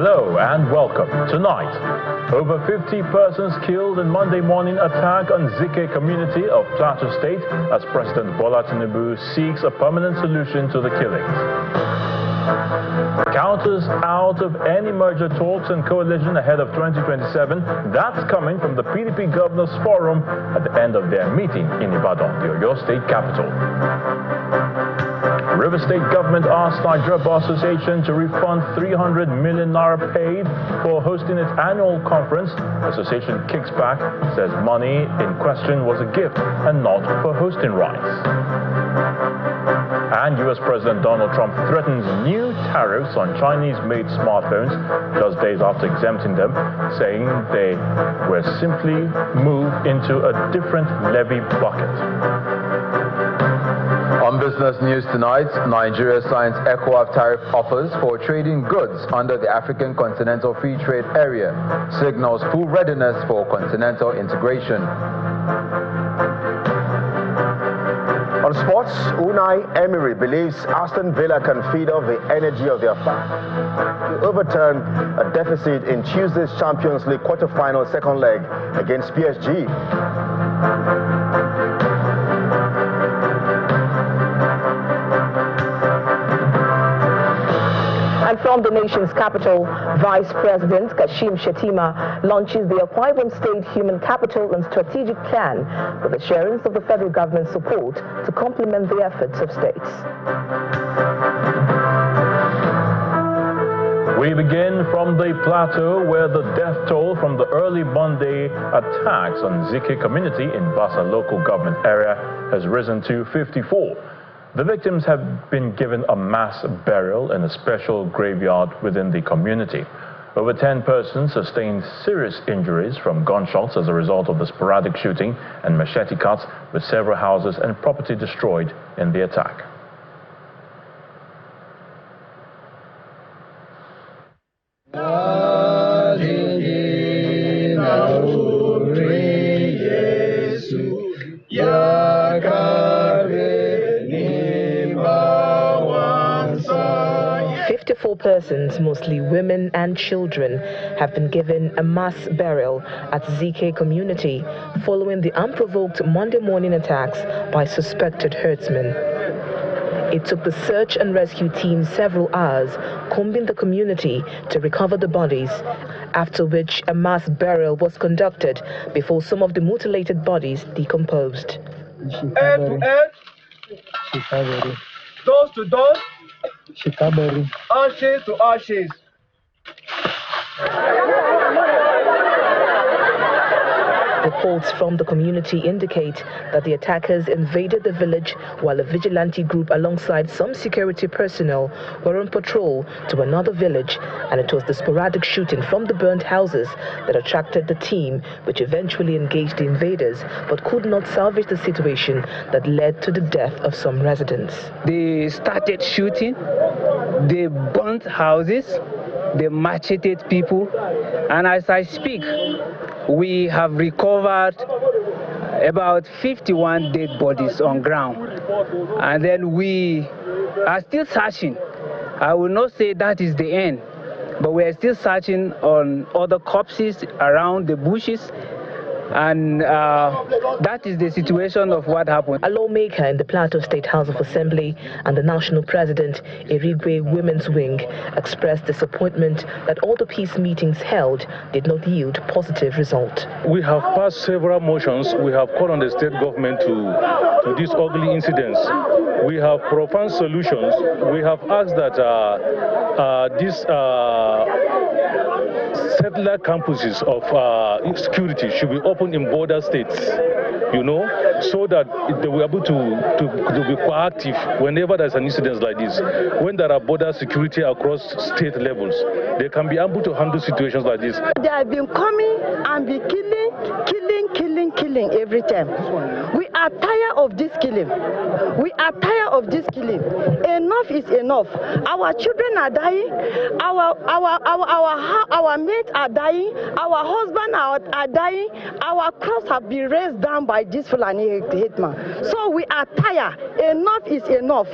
Hello and welcome. Tonight, over 50 persons killed in Monday morning attack on Zike community of Plateau State as President Bola Tinubu seeks a permanent solution to the killings. Counters out of any merger talks and coalition ahead of 2027. That's coming from the PDP Governors Forum at the end of their meeting in Ibadan, the Oyo State capital. River State government asked Nigeria Bar Association to refund 300 million naira paid for hosting its annual conference. Association kicks back, says money in question was a gift and not for hosting rights. And U.S. President Donald Trump threatens new tariffs on Chinese-made smartphones just days after exempting them, saying they were simply moved into a different levy bucket. On business news tonight, Nigeria signs ECOWAS tariff offers for trading goods under the African Continental Free Trade Area, signals full readiness for continental integration. On sports, Unai Emery believes Aston Villa can feed off the energy of their fans to overturn a deficit in Tuesday's Champions League quarter-final second leg against PSG. And from the nation's capital, Vice President Kashim Shettima launches the Akwa Ibom State Human Capital and Strategic Plan with assurance of the federal government's support to complement the efforts of states. We begin from the Plateau, where the death toll from the early Monday attacks on Zike community in Bassa local government area has risen to 54. The victims have been given a mass burial in a special graveyard within the community. Over 10 persons sustained serious injuries from gunshots as a result of the sporadic shooting and machete cuts, with several houses and property destroyed in the attack. Four persons, mostly women and children, have been given a mass burial at Zike community following the unprovoked Monday morning attacks by suspected herdsmen. It took the search and rescue team several hours combing the community to recover the bodies, after which a mass burial was conducted before some of the mutilated bodies decomposed. Head to head, dust to dust, ashes to ashes. Reports from the community indicate that the attackers invaded the village while a vigilante group alongside some security personnel were on patrol to another village, and it was the sporadic shooting from the burnt houses that attracted the team, which eventually engaged the invaders but could not salvage the situation that led to the death of some residents. They started shooting, they burnt houses, they macheted people, and as I speak, we have recovered about 51 dead bodies on ground, and then we are still searching. I will not say that is the end, but we are still searching on other corpses around the bushes, and that is the situation of what happened. A lawmaker in the Plateau State House of Assembly and the national president, Irigwe Women's Wing, expressed disappointment that all the peace meetings held did not yield positive result. We have passed several motions. We have called on the state government to these ugly incidents. We have proposed solutions. We have asked that these satellite campuses of security should be opened in border states, so that they will be able to be proactive whenever there's an incident like this. When there are border security across state levels, they can be able to handle situations like this. They have been coming and be killing every time. We are tired of this killing. We are tired of this killing. Enough is enough. Our children are dying. Our mates are dying. Our husbands are dying. Our crops have been raised down by this Fulani hitman. So we are tired. Enough is enough.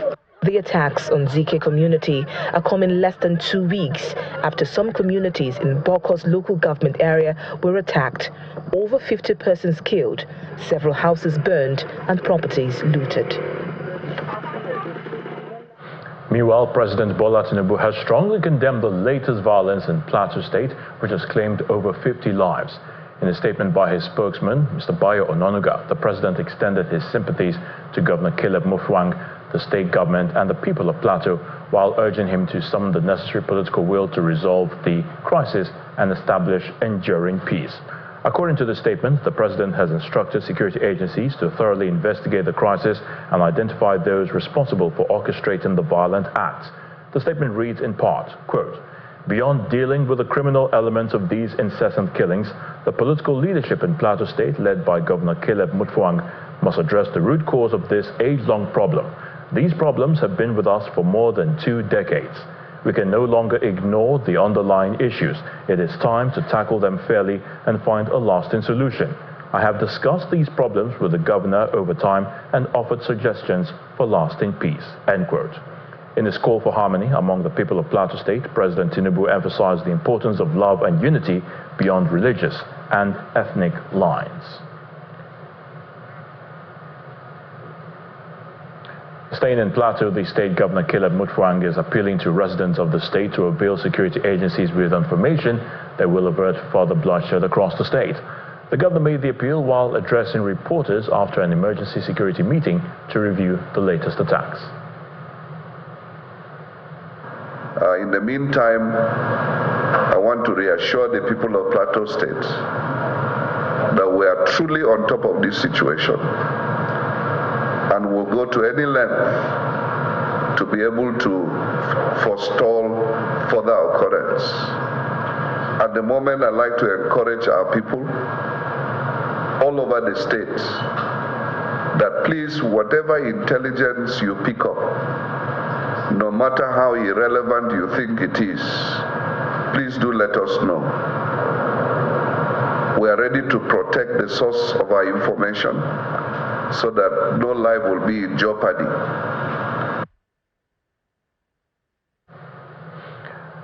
The attacks on ZK community are coming less than 2 weeks after some communities in Boko's local government area were attacked. Over 50 persons killed, several houses burned and properties looted. Meanwhile, President Bola Tinubu has strongly condemned the latest violence in Plateau State, which has claimed over 50 lives. In a statement by his spokesman, Mr. Bayo Ononuga, the president extended his sympathies to Governor Caleb Mutfwang, the state government and the people of Plateau, while urging him to summon the necessary political will to resolve the crisis and establish enduring peace. According to the statement, the president has instructed security agencies to thoroughly investigate the crisis and identify those responsible for orchestrating the violent acts. The statement reads in part, quote, "Beyond dealing with the criminal elements of these incessant killings, the political leadership in Plateau State, led by Governor Caleb Mutfwang, must address the root cause of this age-long problem. These problems have been with us for more than 2 decades. We can no longer ignore the underlying issues. It is time to tackle them fairly and find a lasting solution. I have discussed these problems with the governor over time and offered suggestions for lasting peace." End quote. In his call for harmony among the people of Plateau State, President Tinubu emphasized the importance of love and unity beyond religious and ethnic lines. Staying in Plateau, the state governor Caleb Mutfwang is appealing to residents of the state to avail security agencies with information that will avert further bloodshed across the state. The governor made the appeal while addressing reporters after an emergency security meeting to review the latest attacks. In the meantime, I want to reassure the people of Plateau State that we are truly on top of this situation and will go to any length to be able to forestall further occurrence. At the moment, I'd like to encourage our people all over the state that please, whatever intelligence you pick up, no matter how irrelevant you think it is, please do let us know. We are ready to protect the source of our information so that no life will be in jeopardy.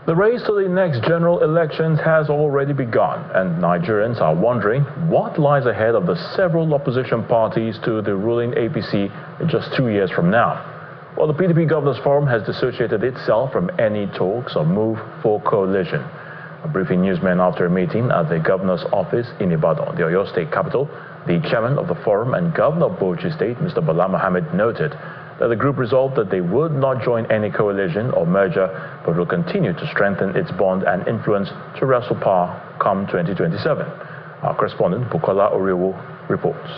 The race to the next general elections has already begun, and Nigerians are wondering what lies ahead of the several opposition parties to the ruling APC just 2 years from now. Well, the PDP Governors Forum has dissociated itself from any talks or move for coalition. A briefing newsman after a meeting at the governor's office in Ibadan, the Oyo State capital, the chairman of the forum and governor of Bauchi State, Mr. Bala Mohammed, noted that the group resolved that they would not join any coalition or merger, but will continue to strengthen its bond and influence to wrestle power come 2027. Our correspondent, Bukola Orewo, reports.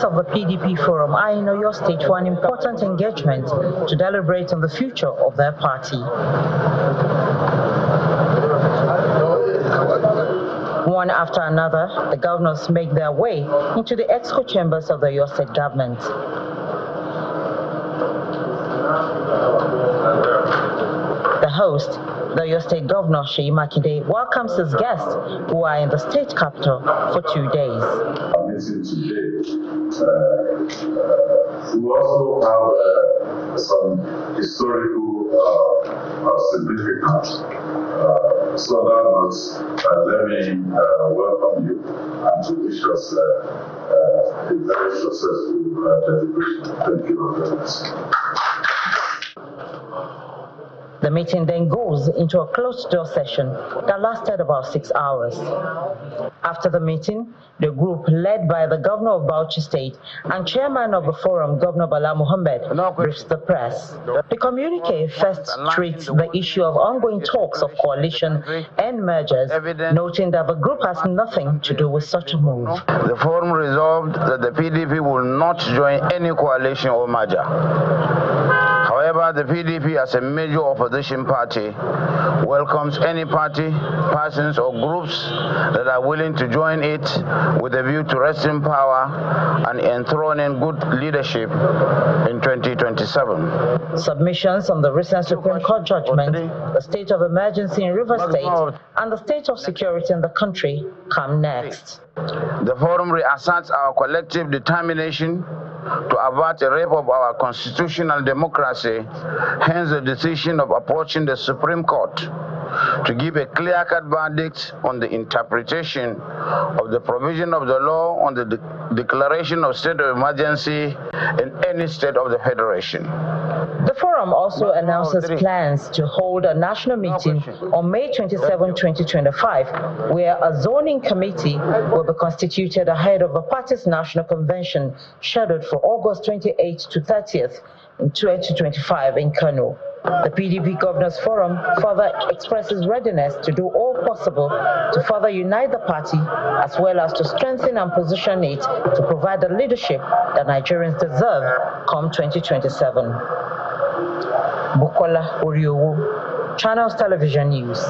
Of the PDP Forum are in Oyo State for an important engagement to deliberate on the future of their party. One after another, the governors make their way into the exco chambers of the Oyo State government. The host, the Oyo State Governor Seyi Makinde, welcomes his guests who are in the state capital for 2 days. We also have some historical significance. So that was, let me welcome you and to wish us a very successful deliberation. Thank you very much. The meeting then goes into a closed-door session that lasted about 6 hours. After the meeting, the group led by the governor of Bauchi State and chairman of the forum, Governor Bala Mohammed, briefs the press. The communique first treats the issue of ongoing talks of coalition and mergers, noting that the group has nothing to do with such a move. The forum resolved that the PDP will not join any coalition or merger. However, However, the PDP, as a major opposition party, welcomes any party, persons or groups that are willing to join it with a view to wresting power and enthroning good leadership in 2027. Submissions on the recent Supreme Court judgment, the state of emergency in Rivers State, and the state of security in the country come next. The forum reasserts our collective determination to avert a rape of our constitutional democracy, hence the decision of approaching the Supreme Court to give a clear-cut verdict on the interpretation of the provision of the law on the declaration of state of emergency in any state of the Federation. The forum also announces plans to hold a national meeting on May 27, 2025, where a zoning committee will be constituted ahead of the party's national convention scheduled for August 28th to 30th in 2025 in Kano. The PDP Governors Forum further expresses readiness to do all possible to further unite the party, as well as to strengthen and position it to provide the leadership that Nigerians deserve come 2027. Bukola Oriowo, Channels Television News.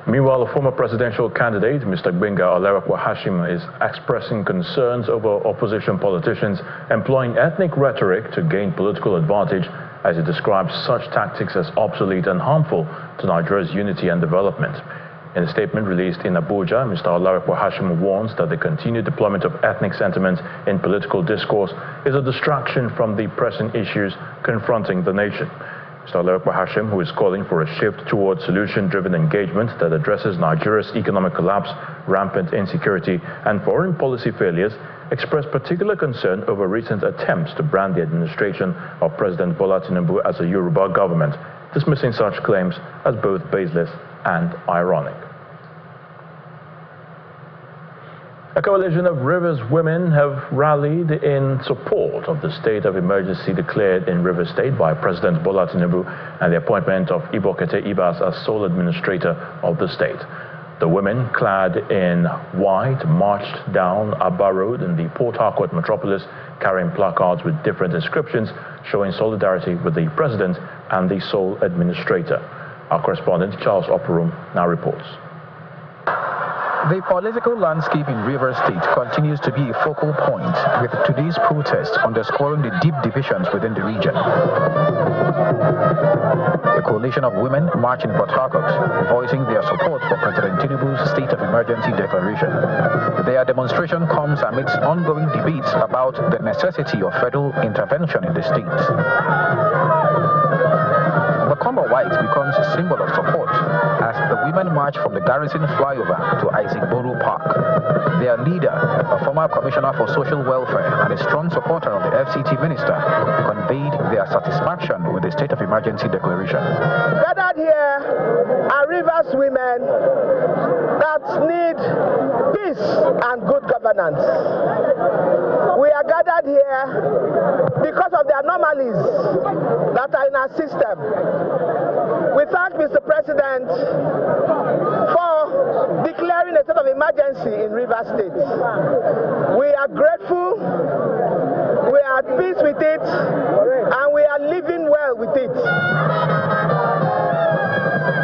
Meanwhile, the former presidential candidate, Mr. Gbenga Olarekwa Hashim, is expressing concerns over opposition politicians employing ethnic rhetoric to gain political advantage, as he describes such tactics as obsolete and harmful to Nigeria's unity and development. In a statement released in Abuja, Mr. Olarekwa Hashim warns that the continued deployment of ethnic sentiment in political discourse is a distraction from the pressing issues confronting the nation. Mr. Olarekwa Hashim, who is calling for a shift towards solution-driven engagement that addresses Nigeria's economic collapse, rampant insecurity, and foreign policy failures, expressed particular concern over recent attempts to brand the administration of President Bola Tinubu as a Yoruba government, dismissing such claims as both baseless and ironic. A coalition of Rivers women have rallied in support of the state of emergency declared in Rivers State by President Bola Tinubu and the appointment of Ibokete Ibas as sole administrator of the state. The women, clad in white, marched down Abba Road in the Port Harcourt metropolis, carrying placards with different inscriptions showing solidarity with the president and the sole administrator. Our correspondent, Charles Oporum, now reports. The political landscape in Rivers State continues to be a focal point, with today's protest underscoring the deep divisions within the region. A coalition of women marched in Port Harcourt, voicing their support for President Tinubu's state of emergency declaration. Their demonstration comes amidst ongoing debates about the necessity of federal intervention in the state. The color white becomes a symbol of support as the women march from the Garrison flyover to Isaac Boro Park. Their leader, a former commissioner for social welfare and a strong supporter of the FCT minister, conveyed their satisfaction with the state of emergency declaration. Gathered here are Rivers women that need peace and good governance. We are gathered here because of the anomalies that are in our system. We thank Mr. President for declaring a state of emergency in Rivers State. We are grateful, we are at peace with it, and we are living well with it.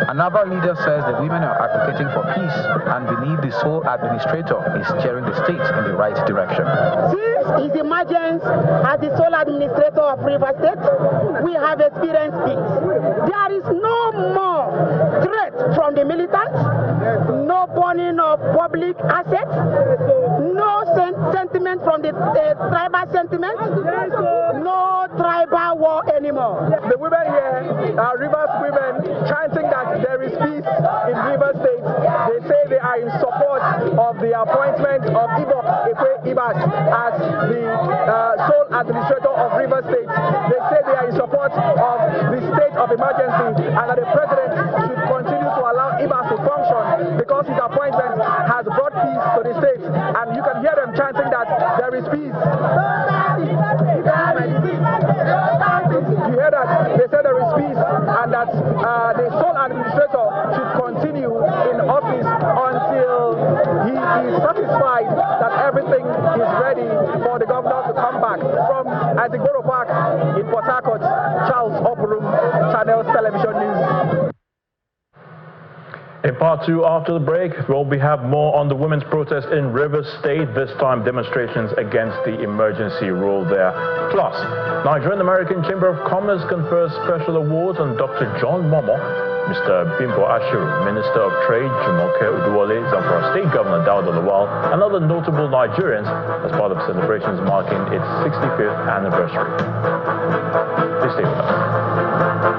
Another leader says the women are advocating for peace and believe the sole administrator is steering the state in the right direction. Since his emergence as the sole administrator of River State, we have experienced peace. There is no more threat from the militants, no burning of public assets, no sentiment from the tribal sentiment, no tribal war anymore. The women here are Rivers women chanting that there is peace in Rivers State. They say they are in support of the appointment of Ibokete Ibas as the sole administrator of Rivers State. They say they are in support of the state of emergency and that the president should continue to allow Ibas to function because his appointment has brought peace to the state. And you can hear them chanting that there is peace. You hear that? They say there is peace and that the sole administrator should continue in office until he is satisfied that everything is ready for the governor to come back. From Isaac Borough Park in Port Harcourt. Charles Opurum, Channels Television News. In part two, after the break, we have more on the women's protest in Rivers State, this time demonstrations against the emergency rule there. Plus, Nigerian American Chamber of Commerce confers special awards on Dr. John Momo, Mr. Bimbo Ashiru, Minister of Trade, Jumoke Uduwole, Zamfara State Governor Dauda Lawal, and other notable Nigerians as part of celebrations marking its 65th anniversary. Please stay with us.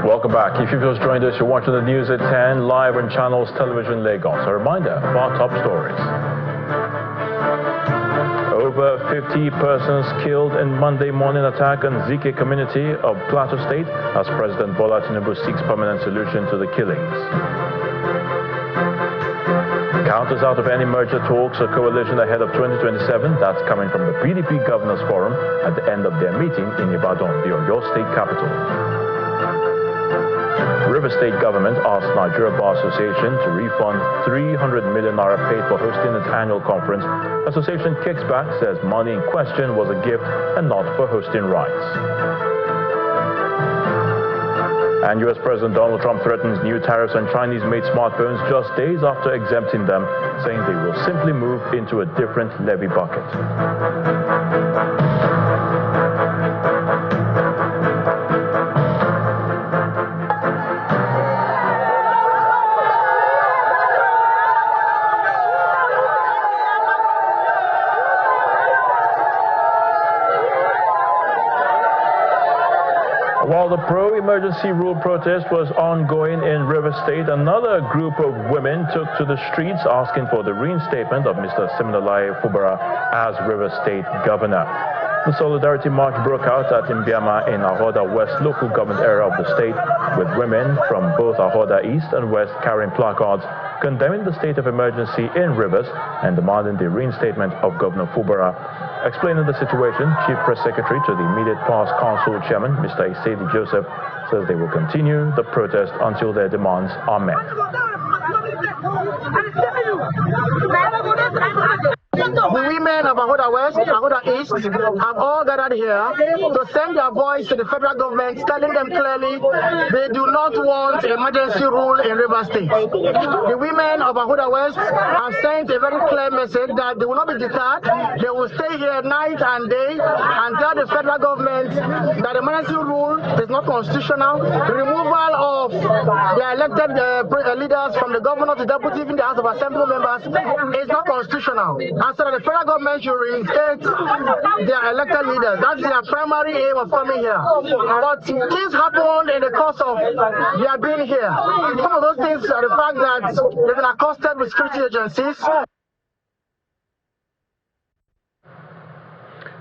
Welcome back. If you've just joined us, you're watching the news at 10 live on Channels Television Lagos. A reminder of our top stories. Over 50 persons killed in Monday morning attack on Zike community of Plateau State as President Bola Tinubu seeks permanent solution to the killings. Counters out of any merger talks or coalition ahead of 2027. That's coming from the PDP Governors Forum at the end of their meeting in Ibadan, the Oyo State capital. River State government asked Nigeria Bar Association to refund 300 million naira paid for hosting its annual conference. Association kicks back, says money in question was a gift and not for hosting rights. And U.S. President Donald Trump threatens new tariffs on Chinese-made smartphones just days after exempting them, saying they will simply move into a different levy bucket. While the pro-emergency rule protest was ongoing in Rivers State, another group of women took to the streets asking for the reinstatement of Mr. Siminalayi Fubara as Rivers State governor. The Solidarity March broke out at Mbiama in Ahoda West local government area of the state, with women from both Ahoda East and West carrying placards condemning the state of emergency in Rivers and demanding the reinstatement of Governor Fubara. Explaining the situation, Chief Press Secretary to the immediate past Council Chairman, Mr. Isedi Joseph, says they will continue the protest until their demands are met. The women of Ahoda West, Ahoda East have all gathered here to send their voice to the federal government, telling them clearly they do not want emergency rule in Rivers State. The women of Ahoda West have sent a very clear message that they will not be deterred. They will stay here night and day and tell the federal government that emergency rule is not constitutional. The removal of the elected leaders from the governor to deputy, even the House of Assembly members, is not constitutional. And so that the federal government should reinstate their elected leaders. That's their primary aim of coming here. But things happened in the course of their being here. Some of those things are the fact that they've been accosted with security agencies.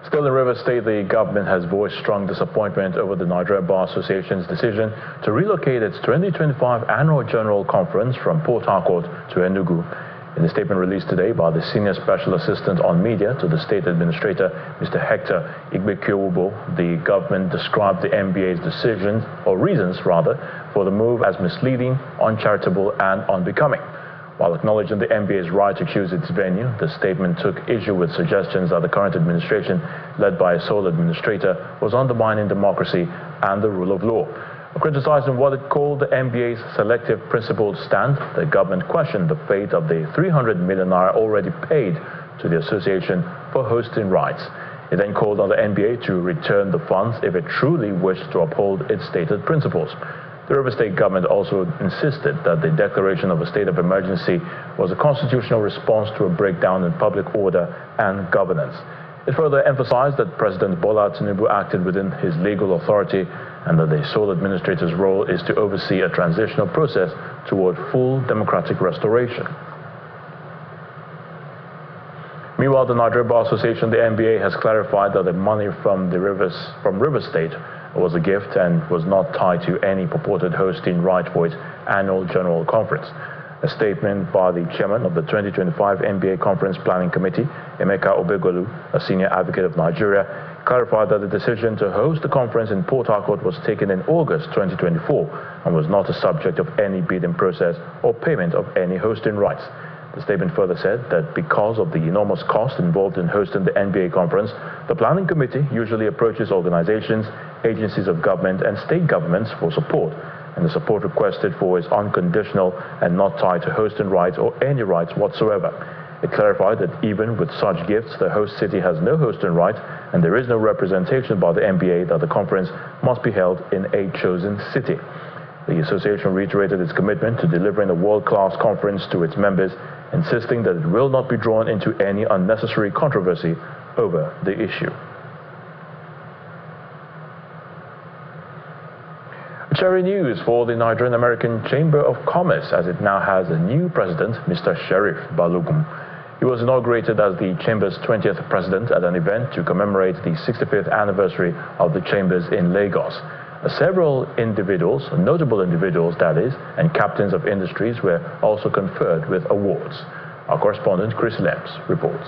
Still in Rivers State, the government has voiced strong disappointment over the Nigeria Bar Association's decision to relocate its 2025 annual general conference from Port Harcourt to Enugu. In a statement released today by the Senior Special Assistant on Media to the State Administrator, Mr. Hector Igbekiowubo, the government described the NBA's decision, or reasons rather, for the move as misleading, uncharitable and unbecoming. While acknowledging the NBA's right to choose its venue, the statement took issue with suggestions that the current administration, led by a sole administrator, was undermining democracy and the rule of law. Criticizing what it called the NBA's selective principled stand, the government questioned the fate of the 300 million naira already paid to the association for hosting rights. It then called on the NBA to return the funds if it truly wished to uphold its stated principles. The River State government also insisted that the declaration of a state of emergency was a constitutional response to a breakdown in public order and governance. It further emphasized that President Bola Tinubu acted within his legal authority and that the sole administrator's role is to oversee a transitional process toward full democratic restoration. Meanwhile, the Nigeria Bar Association, the NBA, has clarified that the money from River State was a gift and was not tied to any purported hosting right for its annual general conference. A statement by the chairman of the 2025 NBA Conference Planning Committee, Emeka Obegolu, a senior advocate of Nigeria, clarified that the decision to host the conference in Port Harcourt was taken in August 2024 and was not a subject of any bidding process or payment of any hosting rights. The statement further said that because of the enormous cost involved in hosting the NBA conference, the planning committee usually approaches organizations, agencies of government and state governments for support, and the support requested for is unconditional and not tied to hosting rights or any rights whatsoever. It clarified that even with such gifts, the host city has no hosting right, and there is no representation by the NBA that the conference must be held in a chosen city. The association reiterated its commitment to delivering a world-class conference to its members, insisting that it will not be drawn into any unnecessary controversy over the issue. Cherry news for the Nigerian American Chamber of Commerce, as it now has a new president, Mr. Sheriff Balogun. He was inaugurated as the Chamber's 20th president at an event to commemorate the 65th anniversary of the Chambers in Lagos. Several individuals, notable individuals that is, and captains of industries were also conferred with awards. Our correspondent Chris Lemps reports.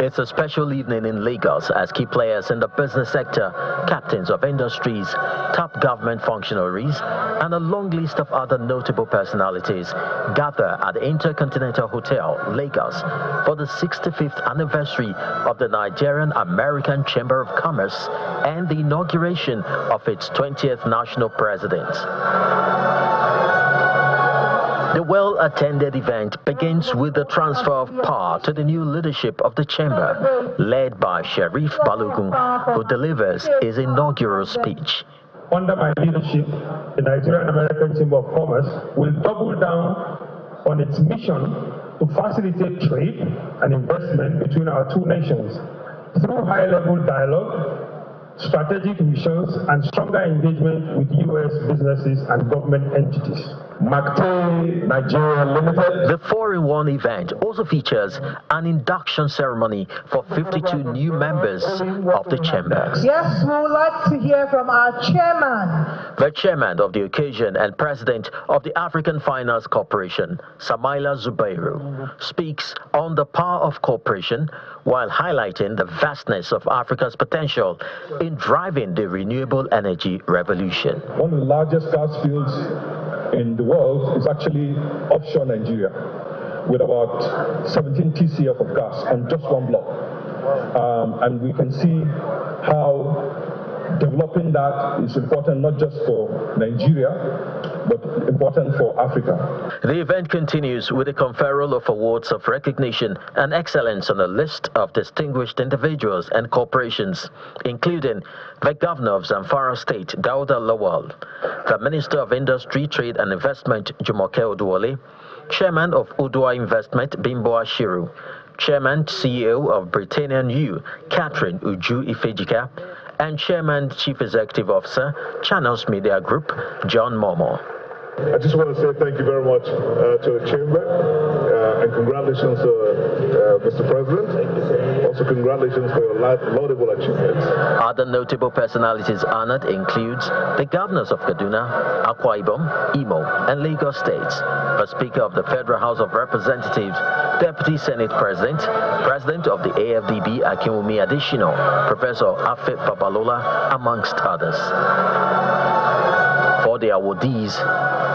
It's a special evening in Lagos as key players in the business sector, captains of industries, top government functionaries, and a long list of other notable personalities gather at the Intercontinental Hotel, Lagos, for the 65th anniversary of the Nigerian American Chamber of Commerce and the inauguration of its 20th national president. The well-attended event begins with the transfer of power to the new leadership of the chamber, led by Sheriff Balogun, who delivers his inaugural speech. Under my leadership, the Nigerian American Chamber of Commerce will double down on its mission to facilitate trade and investment between our two nations through high-level dialogue, strategic missions, and stronger engagement with U.S. businesses and government entities. Macte Nigeria Limited. The 4-in-1 event also features an induction ceremony for 52 new members of the chamber. Yes, we would like to hear from our chairman. The chairman of the occasion and president of the African Finance Corporation, Samaila Zubairu, speaks on the power of cooperation while highlighting the vastness of Africa's potential in driving the renewable energy revolution. One of the largest gas fields in the world is actually offshore Nigeria, with about 17 TCF of gas on just one block. And we can see how developing that is important not just for Nigeria, but important for Africa. The event continues with the conferral of awards of recognition and excellence on a list of distinguished individuals and corporations, including the Governor of Zamfara State, Dauda Lawal, the Minister of Industry, Trade and Investment, Jumoke Oduwole, Chairman of Udua Investment, Bimbo Ashiru, Chairman, CEO of Britannian U, Catherine Uju Ifejika, and Chairman, Chief Executive Officer, Channels Media Group, John Momo. I just want to say thank you very much to the Chamber and congratulations to Mr. President. Also congratulations for your laudable achievements. Other notable personalities honored includes the governors of Kaduna, Akwa Ibom, Imo, and Lagos states, the Speaker of the Federal House of Representatives, Deputy Senate President, President of the AFDB, Akinwumi Adesina, Professor Afe Babalola, amongst others. For the awardees,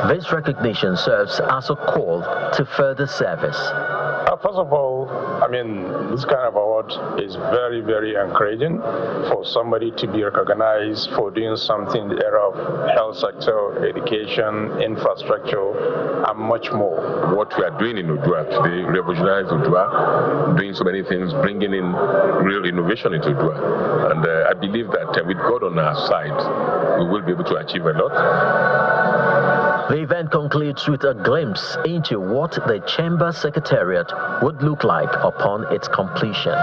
this recognition serves as a call to further service. First of all, I mean, this kind of award is very, very encouraging for somebody to be recognized for doing something in the area of health sector, education, infrastructure, and much more. What we are doing in Udua today, revolutionize Udua, doing so many things, bringing in real innovation into Udua. And I believe that with God on our side, we will be able to achieve a lot. The event concludes with a glimpse into what the Chamber Secretariat would look like upon its completion.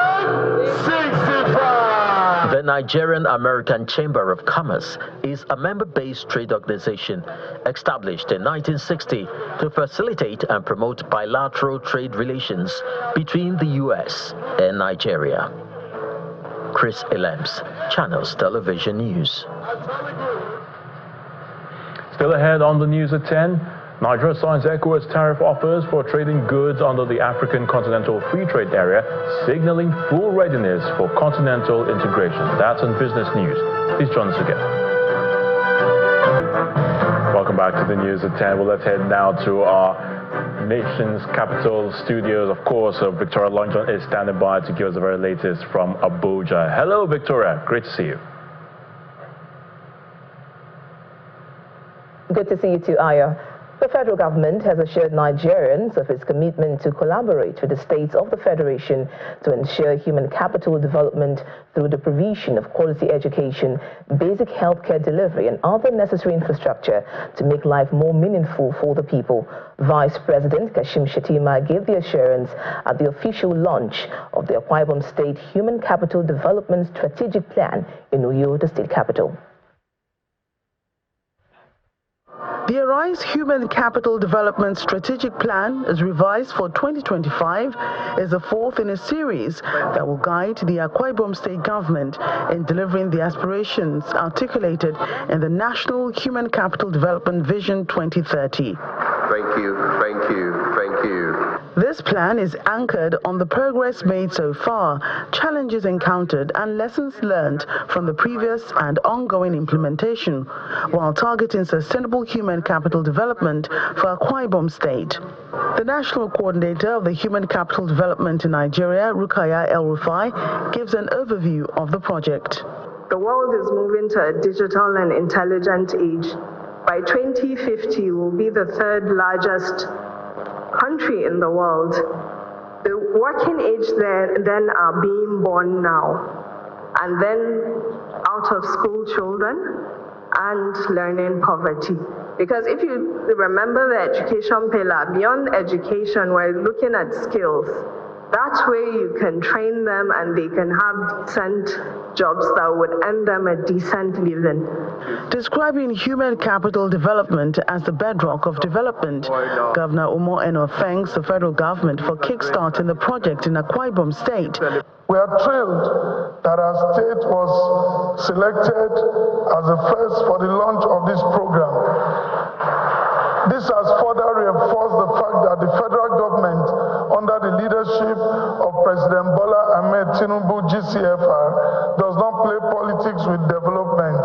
65! The Nigerian American Chamber of Commerce is a member-based trade organization established in 1960 to facilitate and promote bilateral trade relations between the U.S. and Nigeria. Chris Lemps, Channels Television News. Still ahead on the news at 10, Nigeria signs ECOWAS tariff offers for trading goods under the African Continental Free Trade Area, signaling full readiness for continental integration. That's on Business News. Please join us again. Welcome welcome back to the news at 10. Well, let's head now to our nation's capital studios. Of course, Victoria Longjohn is standing by to give us the very latest from Abuja. Hello, Victoria. Great to see you. Good to see you too, Aya. The federal government has assured Nigerians of its commitment to collaborate with the states of the federation to ensure human capital development through the provision of quality education, basic healthcare delivery, and other necessary infrastructure to make life more meaningful for the people. Vice President Kashim Shettima gave the assurance at the official launch of the Akwa Ibom State Human Capital Development Strategic Plan in Uyo, the state capital. The Arise Human Capital Development Strategic Plan, as revised for 2025, is the fourth in a series that will guide the Akwa Ibom State government in delivering the aspirations articulated in the National Human Capital Development Vision 2030. Thank you. This plan is anchored on the progress made so far, challenges encountered, and lessons learned from the previous and ongoing implementation, while targeting sustainable human capital development for Akwa Ibom State. The National Coordinator of the Human Capital Development in Nigeria, Rukaya El-Rufai, gives an overview of the project. The world is moving to a digital and intelligent age. By 2050, we'll be the third largest country in the world. The working age then are being born now, and then out of school children and learning poverty. Because if you remember the education pillar, beyond education, we're looking at skills. That way you can train them and they can have decent jobs that would earn them a decent living. Describing human capital development as the bedrock of development, Governor Umo Eno thanks the federal government for kickstarting the project in Akwa Ibom State. We are thrilled that our state was selected as the first for the launch of this program. This has further reinforced the fact that the federal government, under the leadership of President Bola Ahmed Tinubu GCFR, does not play politics with development,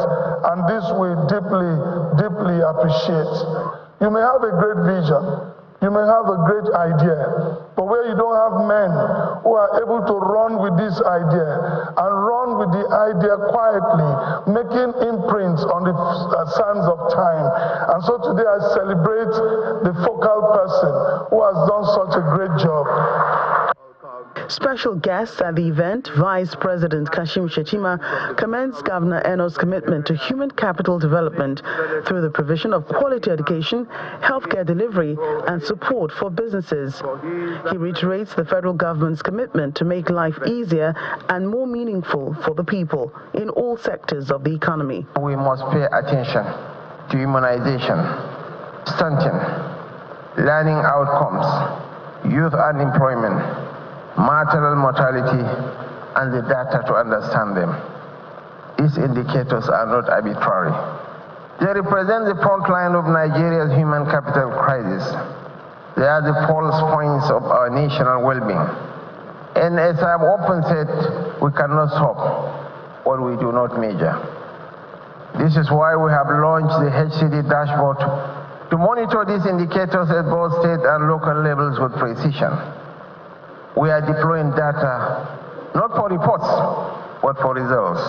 and this we deeply appreciate. You may have a great vision, you may have a great idea, but where you don't have men who are able to run with this idea and run with the idea quietly, making imprints on the sands of time. And so today I celebrate the focal person who has done such a great job. Special guests at the event, Vice President Kashim Shettima commends Governor Eno's commitment to human capital development through the provision of quality education, healthcare delivery, and support for businesses. He reiterates the federal government's commitment to make life easier and more meaningful for the people in all sectors of the economy. We must pay attention to immunization, stunting, learning outcomes, youth unemployment, maternal mortality, and the data to understand them. These indicators are not arbitrary. They represent the front line of Nigeria's human capital crisis. They are the pulse points of our national well-being. And as I've often said, we cannot stop what we do not measure. This is why we have launched the HCD dashboard to monitor these indicators at both state and local levels with precision. We are deploying data not for reports, but for results.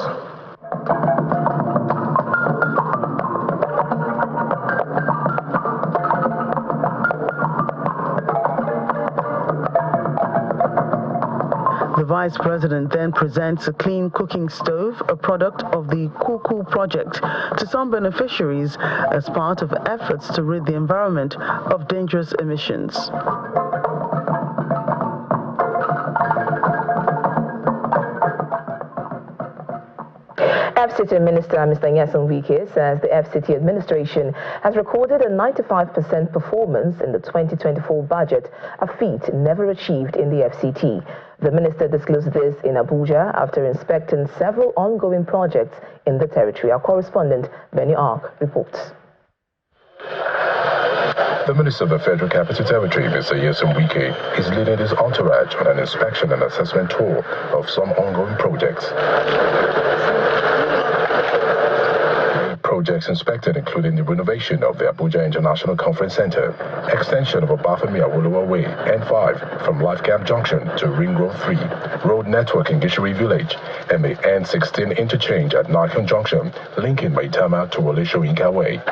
The Vice President then presents a clean cooking stove, a product of the Kuku project, to some beneficiaries as part of efforts to rid the environment of dangerous emissions. FCT Minister Mr. Nyesom Wike says the FCT administration has recorded a 95% performance in the 2024 budget, a feat never achieved in the FCT. The minister disclosed this in Abuja after inspecting several ongoing projects in the territory. Our correspondent, Benny Ark, reports. The Minister of the Federal Capital Territory, Mr. Nyesom Wike, is leading his entourage on an inspection and assessment tour of some ongoing projects. Projects inspected including the renovation of the Abuja International Conference Center, extension of Obafemi Awolowo Way, N5 from Life Camp Junction to Ring Road 3, road network in Gishiri Village, and the N16 interchange at Narcon Junction, linking Maitama to Wole Soyinka Way.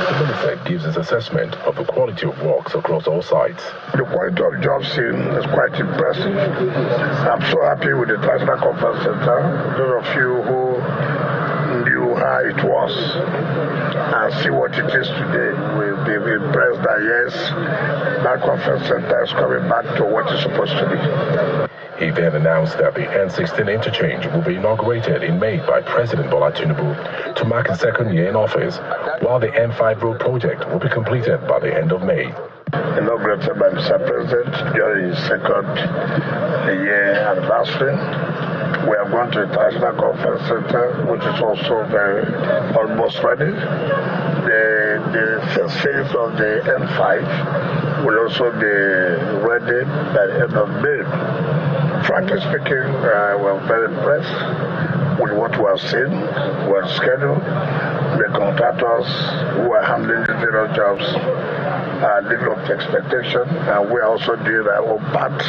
The minister gives his assessment of the quality of works across all sites. The quality of jobs seen is quite impressive. I'm so happy with the International Conference Center. Those of you who knew how it was and see what it is today will be impressed that yes, that conference center is coming back to what it's supposed to be. He then announced that the N16 interchange will be inaugurated in May by President Bola Tinubu to mark his second year in office, while the N5 road project will be completed by the end of May. Inaugurated by Mr. President during his second year anniversary. We have gone to the International Conference Center, which is also almost ready. The first phase of the N5 will also be ready by the end of May. Frankly speaking, we're very impressed with what we have seen. We're scheduled. The contractors who are handling the various jobs are living up to expectation, and we are also doing our own part.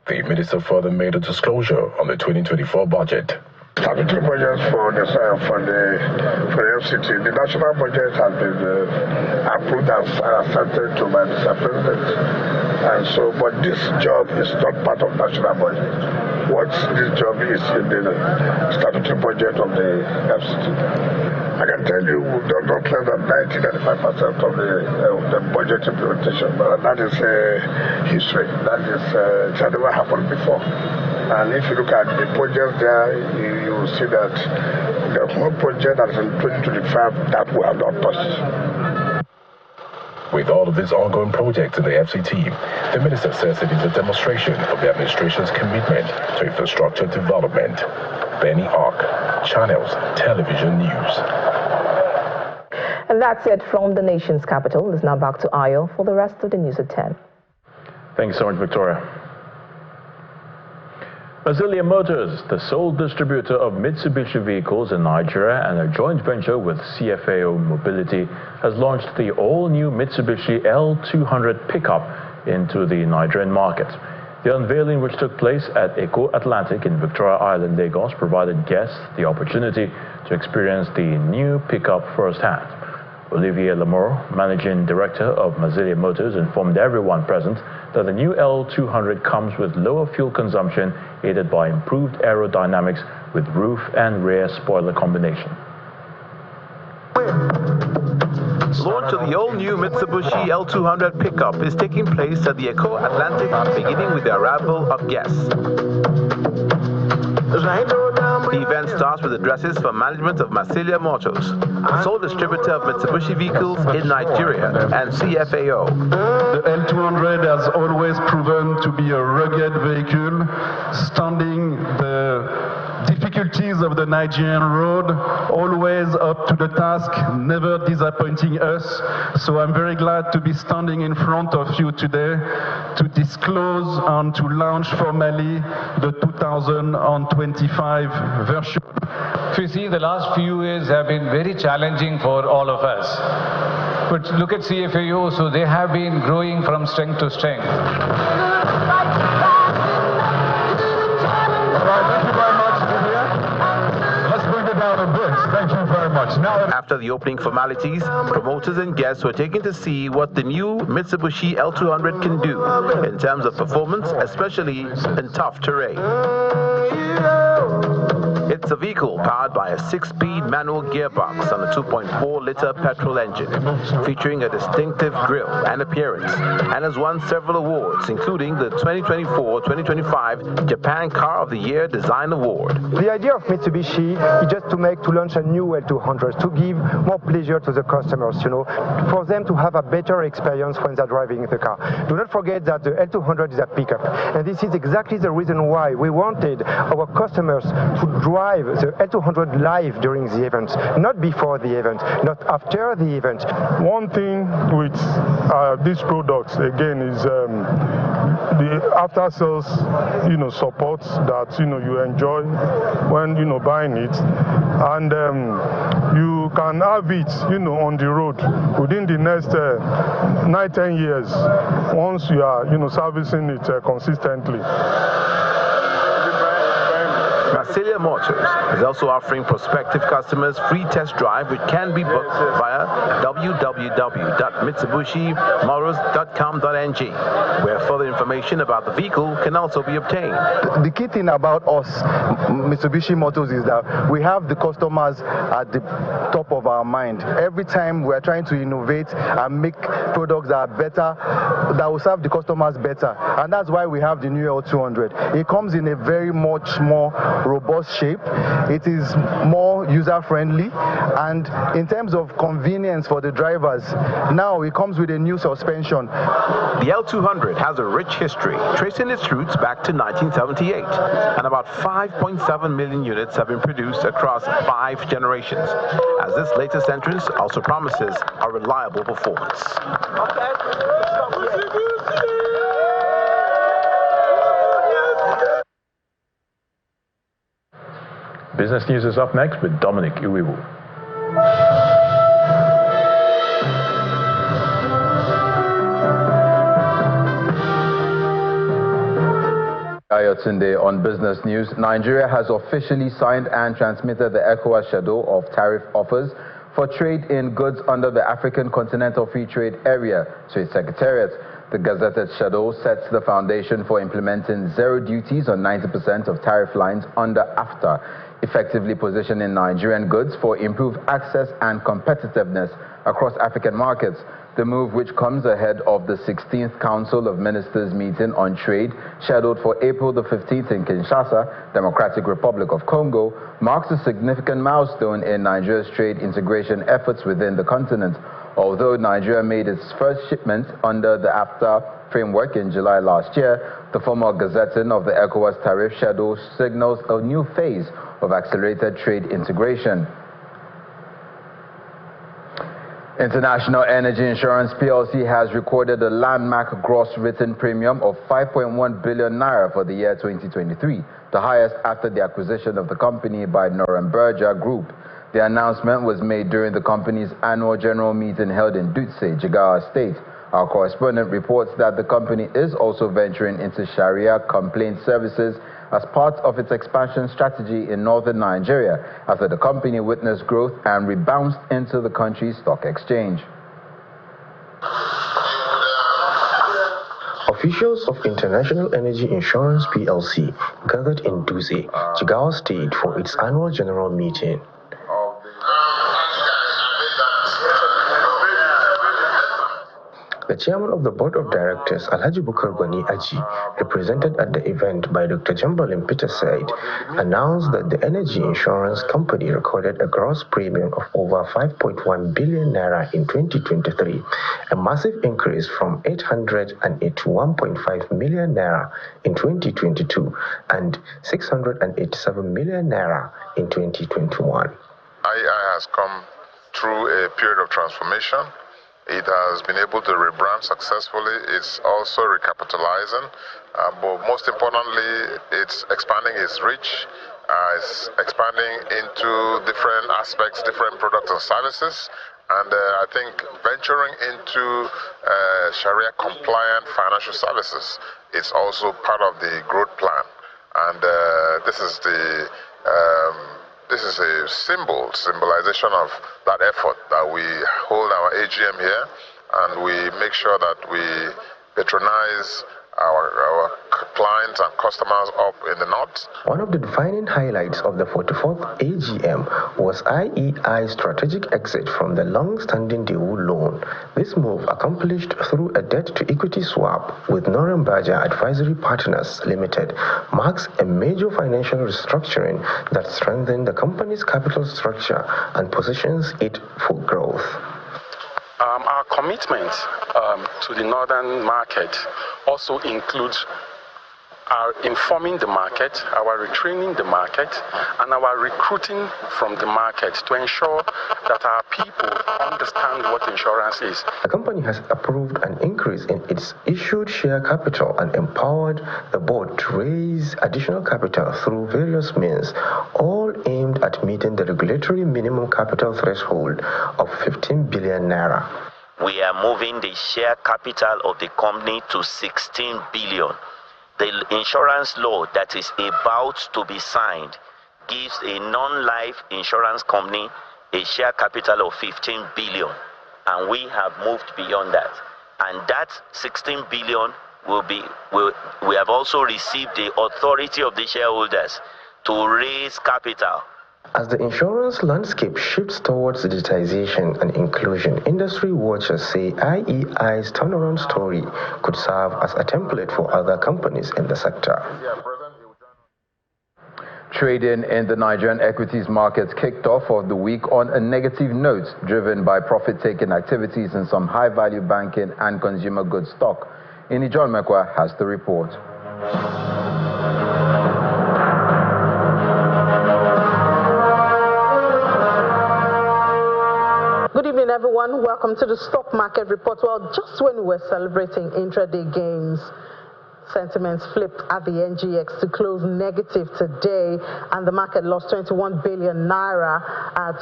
The minister further made a disclosure on the 2024 budget. Statutory budgets for the FCT. The national budget has been approved and assented to by Mr. President. And so, but this job is not part of national budget. What this job is in the statutory budget of the FCT. I can tell you we've done not less than 90-95% of the budget implementation. But that is history. That is, it has never happened before. And if you look at the projects there, you will see that there's one project that is in 2025 that we have not touched. With all of these ongoing projects in the FCT, the minister says it is a demonstration of the administration's commitment to infrastructure development. Benny Ark, Channels Television News. And that's it from the nation's capital. It's now back to Ayo for the rest of the news at 10. Thanks so much, Victoria. Mazilia Motors, the sole distributor of Mitsubishi vehicles in Nigeria and a joint venture with CFAO Mobility, has launched the all-new Mitsubishi L200 pickup into the Nigerian market. The unveiling, which took place at Eco Atlantic in Victoria Island, Lagos, provided guests the opportunity to experience the new pickup firsthand. Olivier Lamour, managing director of Mazilia Motors, informed everyone present that the new L200 comes with lower fuel consumption, aided by improved aerodynamics with roof and rear spoiler combination. Launch of the all-new Mitsubishi L200 pickup is taking place at the Eco Atlantic, beginning with the arrival of guests. The event starts with addresses from management of Mazilia Motors, the sole distributor of Mitsubishi vehicles in Nigeria, and CFAO. The L200 has always proven to be a rugged vehicle, standing the difficulties of the Nigerian road, always up to the task, never disappointing us. So I'm very glad to be standing in front of you today to disclose and to launch formally the 2025 version. If you see, the last few years have been very challenging for all of us. But look at CFAO, so they have been growing from strength to strength. Thank you very much. After the opening formalities, promoters and guests were taken to see what the new Mitsubishi L200 can do in terms of performance, especially in tough terrain. It's a vehicle powered by a 6-speed manual gearbox on a 2.4-liter petrol engine, featuring a distinctive grille and appearance, and has won several awards, including the 2024-2025 Japan Car of the Year Design Award. The idea of Mitsubishi is just to launch a new L200 to give more pleasure to the customers, for them to have a better experience when they're driving the car. Do not forget that the L200 is a pickup, and this is exactly the reason why we wanted our customers to drive drive the L200 live during the event, not before the event, not after the event. One thing with these products again is the after-sales, support that you enjoy when buying it, and you can have it, on the road within the next 9-10 years once you are, servicing it consistently. Marsilia Motors is also offering prospective customers free test drive, which can be booked via www.mitsubishimotors.com.ng, where further information about the vehicle can also be obtained. The key thing about us, Mitsubishi Motors, is that we have the customers at the top of our mind. Every time we are trying to innovate and make products that are better, that will serve the customers better. And that's why we have the new L200. It comes in a very much more robust shape. It is more user-friendly, and in terms of convenience for the drivers, now it comes with a new suspension. The L200 has a rich history, tracing its roots back to 1978, and about 5.7 million units have been produced across 5 generations, as this latest entrance also promises a reliable performance. Business News is up next with Dominic Iwiwu. Today on Business News, Nigeria has officially signed and transmitted the ECOWAS schedule of tariff offers for trade in goods under the African Continental Free Trade Area to its Secretariat. The gazetted schedule sets the foundation for implementing zero duties on 90% of tariff lines under AfCFTA, effectively positioning Nigerian goods for improved access and competitiveness across African markets. The move, which comes ahead of the 16th Council of Ministers meeting on trade, scheduled for April the 15th in Kinshasa, Democratic Republic of Congo, marks a significant milestone in Nigeria's trade integration efforts within the continent. Although Nigeria made its first shipment under the AfCFTA framework in July last year, the formal gazetting of the ECOWAS tariff schedule signals a new phase of accelerated trade integration. International Energy Insurance PLC has recorded a landmark gross written premium of 5.1 billion naira for the year 2023, the highest after the acquisition of the company by Noremberger Group. The announcement was made during the company's annual general meeting held in Dutse, Jigawa State. Our correspondent reports that the company is also venturing into Sharia complaint services as part of its expansion strategy in northern Nigeria after the company witnessed growth and rebounced into the country's stock exchange. Officials of International Energy Insurance PLC gathered in Dutse, Jigawa State for its annual general meeting. The chairman of the board of directors, Alhaji Bukar Gwani Aji, represented at the event by Dr. Jambalin Peter Said, announced that the energy insurance company recorded a gross premium of over 5.1 billion naira in 2023, a massive increase from 881.5 million naira in 2022 and 687 million naira in 2021. IEI has come through a period of transformation. It has been able to rebrand successfully. It's also recapitalizing, but most importantly, it's expanding its reach. It's expanding into different aspects, different products and services. And I think venturing into Sharia-compliant financial services is also part of the growth plan. And this is a symbolization of that effort that we hold our AGM here, and we make sure that we patronize our clients and customers up in the north. One of the defining highlights of the 44th AGM was IEI's strategic exit from the long-standing Daewoo loan. This move, accomplished through a debt-to-equity swap with Noremberger Advisory Partners Limited, marks a major financial restructuring that strengthens the company's capital structure and positions it for growth. Our commitment to the northern market also includes our informing the market, our retraining the market, and our recruiting from the market to ensure that our people understand what insurance is. The company has approved an increase in its issued share capital and empowered the board to raise additional capital through various means, all aimed at meeting the regulatory minimum capital threshold of 15 billion naira. We are moving the share capital of the company to 16 billion. The insurance law that is about to be signed gives a non-life insurance company a share capital of 15 billion, and we have moved beyond that. And that 16 billion we have also received the authority of the shareholders to raise capital. As the insurance landscape shifts towards digitization and inclusion, industry watchers say IEI's turnaround story could serve as a template for other companies in the sector. Trading in the Nigerian equities markets kicked off of the week on a negative note, driven by profit-taking activities in some high-value banking and consumer goods stock. John Mekwa has the report. Good evening, everyone. Welcome to the stock market report. Well, just when we were celebrating intraday gains, sentiments flipped at the NGX to close negative today, and the market lost 21 billion naira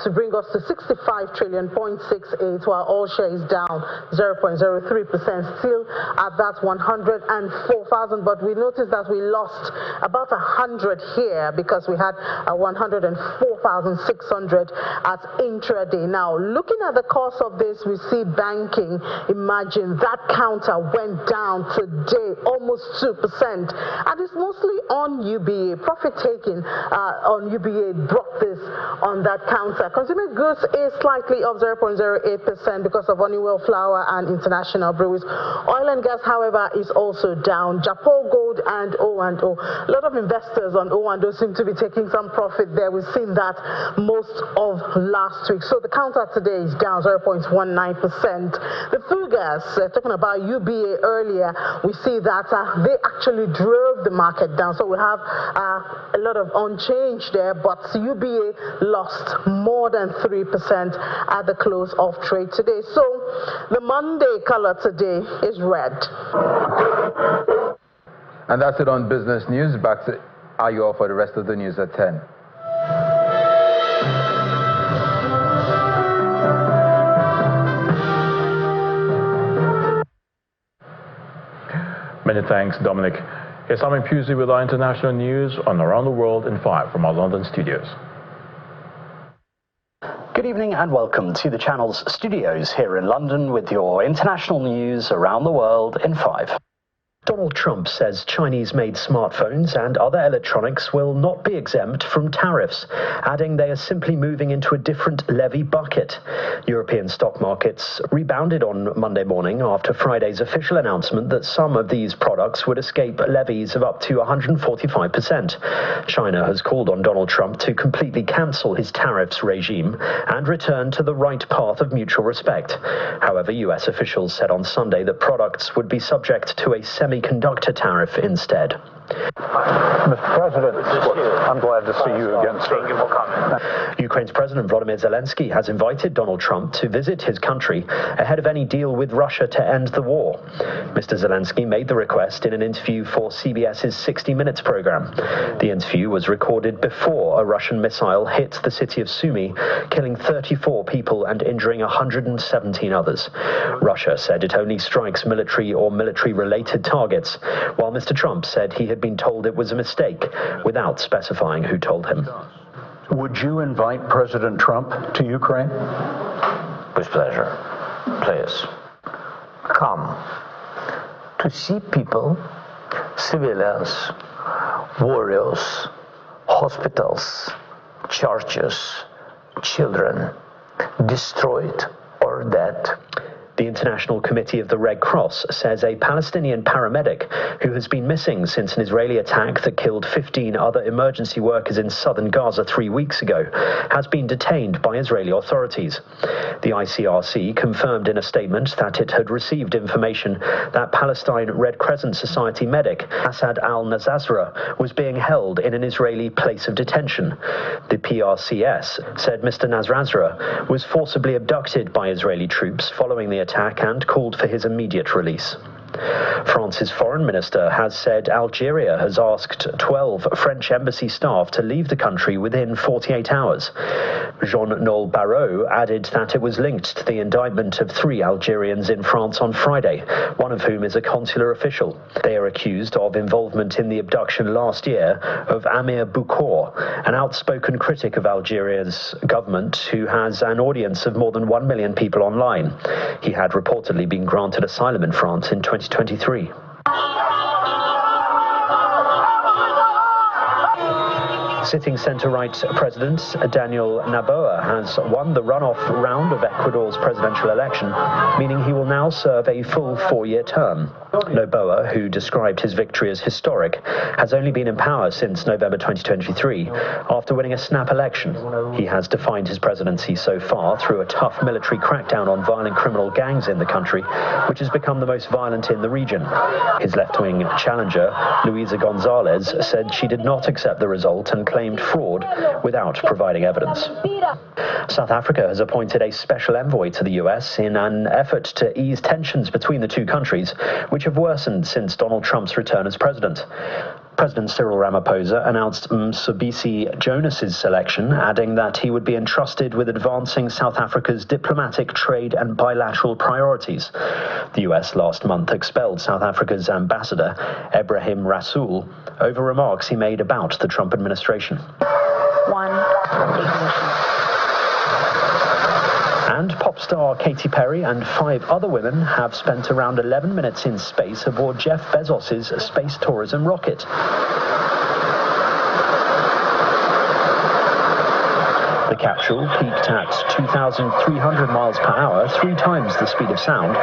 to bring us to 65 trillion 0.68, while all shares down 0.03%, still at that 104,000. But we noticed that we lost about 100 here because we had 104,600 at intraday. Now, looking at the course of this, we see banking. Imagine that counter went down today almost 2%, and it's mostly on UBA. Profit taking on UBA brought this on that counter. Consumer goods is slightly up 0.08% because of Honeywell flour and international breweries. Oil and gas, however, is also down. Japan Gold and O&O. A lot of investors on O&O seem to be taking some profit there. We've seen that most of last week. So the counter today is down 0.19%. The figures, talking about UBA earlier, we see that they actually drove the market down. So we have a lot of unchanged there, but UBA lost more than 3% at the close of trade today. So the Monday color today is red. And that's it on business news. Back to Ayo for the rest of the news at 10. Many thanks, Dominic. Here's Simon Pusey with our international news on Around the World in 5 from our London studios. Good evening and welcome to the channel's studios here in London with your international news around the world in 5. Donald Trump says Chinese-made smartphones and other electronics will not be exempt from tariffs, adding they are simply moving into a different levy bucket. European stock markets rebounded on Monday morning after Friday's official announcement that some of these products would escape levies of up to 145%. China has called on Donald Trump to completely cancel his tariffs regime and return to the right path of mutual respect. However, US officials said on Sunday that products would be subject to a semiconductor tariff instead. Mr. President, I'm glad to see you again, sir. Thank you for coming. Ukraine's President Volodymyr Zelensky has invited Donald Trump to visit his country ahead of any deal with Russia to end the war. Mr. Zelensky made the request in an interview for CBS's 60 Minutes program. The interview was recorded before a Russian missile hit the city of Sumy, killing 34 people and injuring 117 others. Russia said it only strikes military or military-related targets, while Mr. Trump said he had been told it was a mistake, without specifying who told him. Would you invite President Trump to Ukraine? With pleasure. Please, come to see people, civilians, warriors, hospitals, churches, children destroyed or dead. The International Committee of the Red Cross says a Palestinian paramedic who has been missing since an Israeli attack that killed 15 other emergency workers in southern Gaza 3 weeks ago has been detained by Israeli authorities. The ICRC confirmed in a statement that it had received information that Palestine Red Crescent Society medic Asad al-Nazazra was being held in an Israeli place of detention. The PRCS said Mr. Nazrazra was forcibly abducted by Israeli troops following the attack and called for his immediate release. France's foreign minister has said Algeria has asked 12 French embassy staff to leave the country within 48 hours. Jean-Noel Barrot added that it was linked to the indictment of 3 Algerians in France on Friday, one of whom is a consular official. They are accused of involvement in the abduction last year of Amir Boukour, an outspoken critic of Algeria's government who has an audience of more than 1 million people online. He had reportedly been granted asylum in France in 2023. Sitting centre-right President Daniel Noboa has won the runoff round of Ecuador's presidential election, meaning he will now serve a full 4-year term. Noboa, who described his victory as historic, has only been in power since November 2023, after winning a snap election. He has defined his presidency so far through a tough military crackdown on violent criminal gangs in the country, which has become the most violent in the region. His left-wing challenger, Luisa Gonzalez, said she did not accept the result and claimed fraud without providing evidence. South Africa has appointed a special envoy to the US in an effort to ease tensions between the two countries, which have worsened since Donald Trump's return as president. President Cyril Ramaphosa announced Mcebisi Jonas's selection, adding that he would be entrusted with advancing South Africa's diplomatic, trade and bilateral priorities. The US last month expelled South Africa's ambassador, Ebrahim Rasool, over remarks he made about the Trump administration. And pop star Katy Perry and 5 other women have spent around 11 minutes in space aboard Jeff Bezos's space tourism rocket. The capsule peaked at 2,300 miles per hour, 3 times the speed of sound,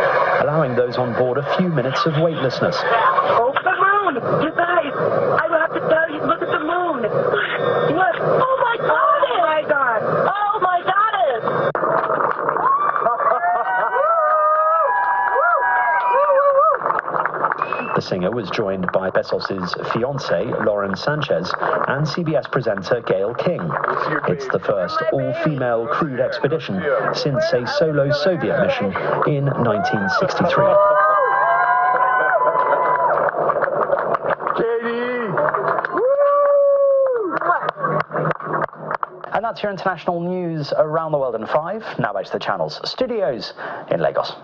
allowing those on board a few minutes of weightlessness. Oh, the moon! You guys, I will have to tell you, look at the moon! Look! Oh my God! Oh my God! Oh my God! The singer was joined by Bezos's fiancée, Lauren Sanchez, and CBS presenter Gayle King. It's the first all-female crewed expedition since a solo Soviet mission in 1963. And that's your international news around the world in 5. Now back to the channel's studios in Lagos.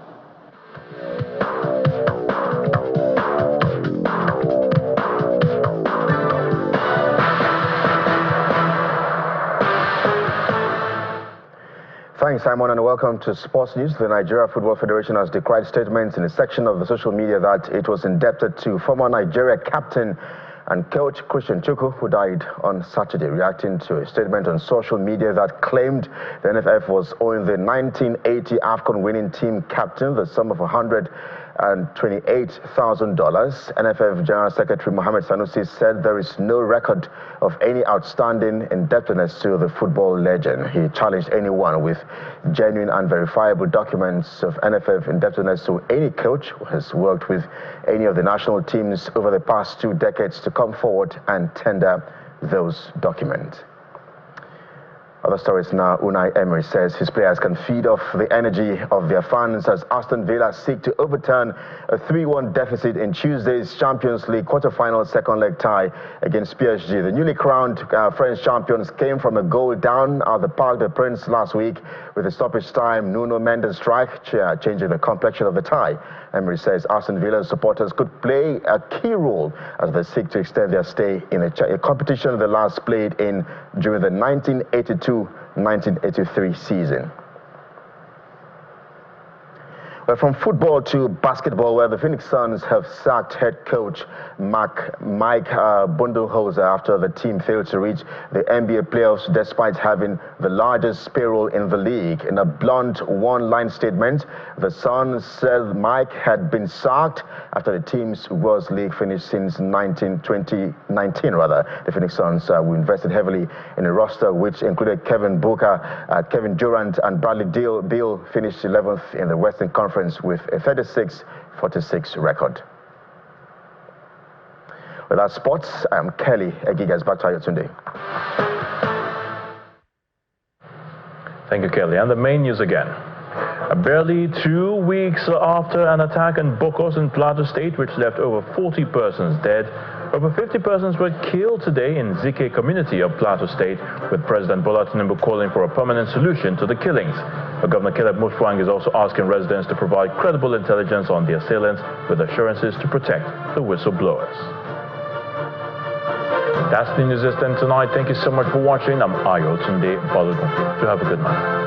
Thanks, Simon, and welcome to Sports News. The Nigeria Football Federation has decried statements in a section of the social media that it was indebted to former Nigeria captain and coach Christian Chukwu, who died on Saturday, reacting to a statement on social media that claimed the NFF was owing the 1980 AFCON winning team captain the sum of $128,000. NFF General Secretary Mohammed Sanusi said there is no record of any outstanding indebtedness to the football legend. He challenged anyone with genuine and verifiable documents of NFF indebtedness to any coach who has worked with any of the national teams over the past 2 decades to come forward and tender those documents. Other stories now. Unai Emery says his players can feed off the energy of their fans as Aston Villa seek to overturn a 3-1 deficit in Tuesday's Champions League quarter-final second leg tie against PSG. The newly crowned French champions came from a goal down at the Parc des Princes last week with a stoppage time Nuno Mendes strike changing the complexion of the tie. Emery says Aston Villa supporters could play a key role as they seek to extend their stay in a competition they last played in during the 1982-1983 season. Well, from football to basketball, where the Phoenix Suns have sacked head coach Mike Budenholzer after the team failed to reach the NBA playoffs despite having the largest payroll in the league. In a blunt one-line statement, the Suns said Mike had been sacked after the team's worst league finish since 2019. The Phoenix Suns were invested heavily in a roster which included Kevin Booker, Kevin Durant, and Bradley Beal finished 11th in the Western Conference with a 36-46 record. With our sports, I am Kelly Egigas. Back to you today. Thank you, Kelly. And the main news again. Barely 2 weeks after an attack on Bokos in Plateau State, which left over 40 persons dead, over 50 persons were killed today in Zike community of Plateau State, with President Bola Tinubu calling for a permanent solution to the killings. Governor Caleb Mutfwang is also asking residents to provide credible intelligence on the assailants with assurances to protect the whistleblowers. That's the news tonight. Thank you so much for watching. I'm Ayo Tunde Balogun. Do have a good night.